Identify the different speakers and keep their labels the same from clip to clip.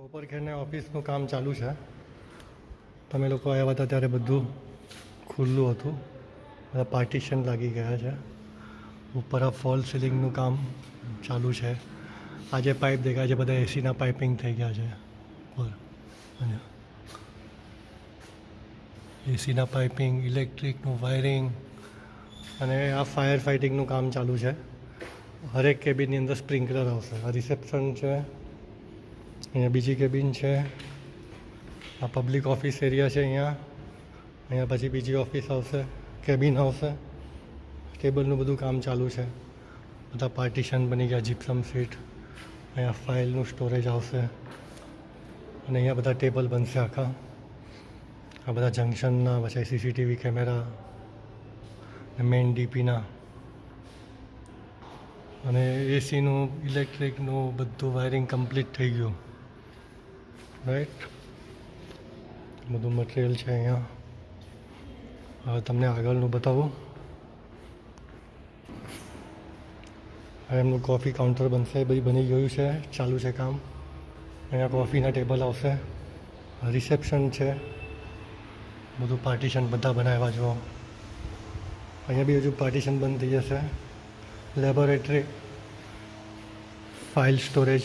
Speaker 1: કોપરખેડને ઓફિસનું કામ ચાલુ છે. તમે લોકો આવ્યા હતા ત્યારે બધું ખુલ્લું હતું. બધા પાર્ટિશન લાગી ગયા છે. ઉપર આ ફોલ સીલિંગનું કામ ચાલુ છે. આજે પાઇપ દેખાય છે, બધા એસીના પાઇપિંગ થઈ ગયા છે. એસીના પાઇપિંગ, ઇલેક્ટ્રિકનું વાયરિંગ અને આ ફાયર ફાઇટિંગનું કામ ચાલુ છે. હરેક કેબિનની અંદર સ્પ્રિંકલર આવશે. આ રિસેપ્શન છે, અહીંયા બીજી કેબિન છે, આ પબ્લિક ઓફિસ એરિયા છે. અહીંયા પછી બીજી ઓફિસ આવશે, કેબિન આવશે. ટેબલનું બધું કામ ચાલુ છે. બધા પાર્ટિશન બની ગયા, જીપ્સમ સીટ. અહીંયા ફાઇલનું સ્ટોરેજ આવશે અને અહીંયા બધા ટેબલ બનશે આખા. આ બધા જંક્શનના, પછી સીસીટીવી કેમેરા, મેઇન ડીપીના અને એસીનું, ઇલેક્ટ્રિકનું બધું વાયરિંગ કમ્પ્લીટ થઈ ગયું. રાઈટ, બધું મટીરિયલ છે અહીંયા. હવે તમને આગળનું બતાવું. હવે એમનું કોફી કાઉન્ટર બનશે, બધું બની ગયું છે, ચાલુ છે કામ. અહીંયા કોફીના ટેબલ આવશે. રિસેપ્શન છે, બધું પાર્ટિશન બધા બનાવ્યા જો. અહીંયા બી હજુ પાર્ટિશન બંધ થઈ જશે. લેબોરેટરી, ફાઇલ સ્ટોરેજ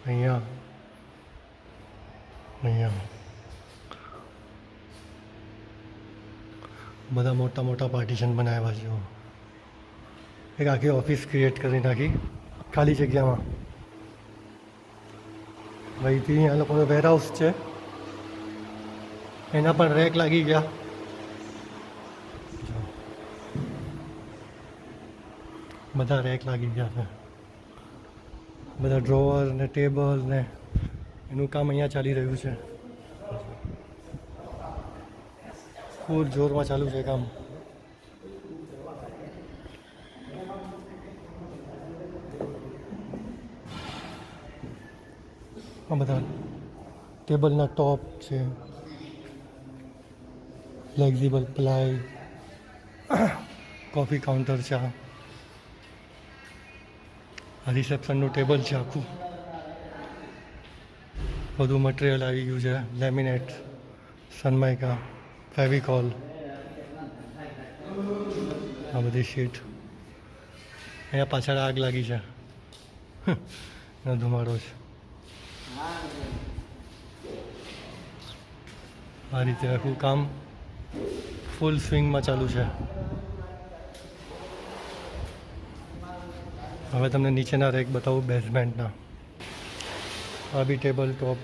Speaker 1: અહીંયા બધા મોટા મોટા પાર્ટિશન બનાવ્યા છે. એક આખી ઓફિસ ક્રિએટ કરી નાખી ખાલી જગ્યામાં. અહીંથી આ લોકોનો વેરહાઉસ છે, એના પણ રેક લાગી ગયા. બધા રેક લાગી ગયા છે, બધા ડ્રોવર ને ટેબલ ને એનું કામ અહીંયા ચાલી રહ્યું છે. ફૂલ જોરમાં ચાલુ છે કામ. આ બધા ટેબલના ટોપ છે, ફ્લેક્ઝિબલ પ્લાય, કોફી કાઉન્ટર છે. આ રિસેપ્શનનું ટેબલ છે આખું. બધું મટીરિયલ આવી ગયું છે, લેમિનેટ, સનમાઇકા, ફેવિકોલ, આ બધી શીટ. અહીંયા પાછળ આગ લાગી છે, એનો ધુમાડો છે. આ રીતે આખું કામ ફૂલ સ્વિંગમાં ચાલુ છે. હવે તમને નીચેના રેક બતાવું, બેઝમેન્ટના. આ બી ટેબલ ટોપ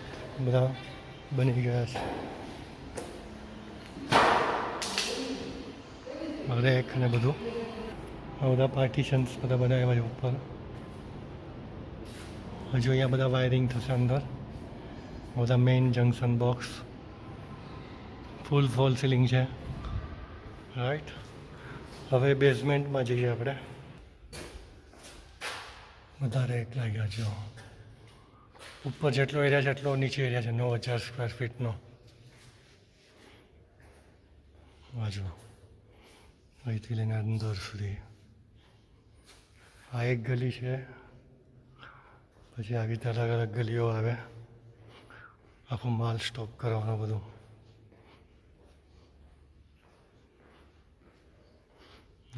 Speaker 1: બધા બની ગયા છે. રેક ને બધું, આ બધા પાર્ટિશન્સ બધા બનાવ્યા છે ઉપર. હજુ અહીંયા બધા વાયરિંગ થશે અંદર. બધા મેઇન જંક્શન બોક્સ, ફૂલ ફોલ સીલિંગ છે. રાઈટ, હવે બેઝમેન્ટમાં જઈએ આપણે. બધા રેક લાગ્યા છે. ઉપર જેટલો એરિયા છે એટલો નીચે એરિયા છે, 9000 સ્ક્વેર ફીટનો. બાજુ અહીંથી લઈને અંદર સુધી. આ એક ગલી છે, પછી આવી રીતે અલગ અલગ ગલીઓ આવે. આખું માલ સ્ટોક કરવાનું બધું.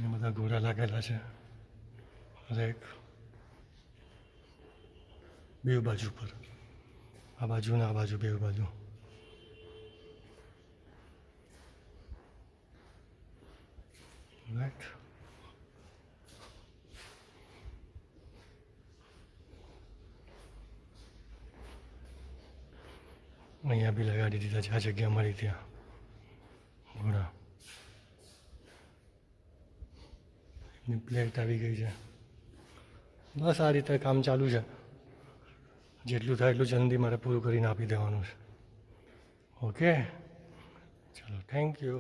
Speaker 1: એ બધા ઘોડા લાગેલા છે રેક બે બાજુ પર. આ બાજુ ને આ બાજુ, બે બાજુ. રાઈટ, અહીંયા બી લગાડી દીધા છે આ જગ્યા મારી ત્યાં ઘોડા. એની પ્લેટ આવી ગઈ છે. બસ આ રીતે કામ ચાલુ છે. જેટલું થાય એટલું જલ્દી મારે પૂરું કરીને આપી દેવાનું છે. ઓકે, ચલો, થેન્ક યુ.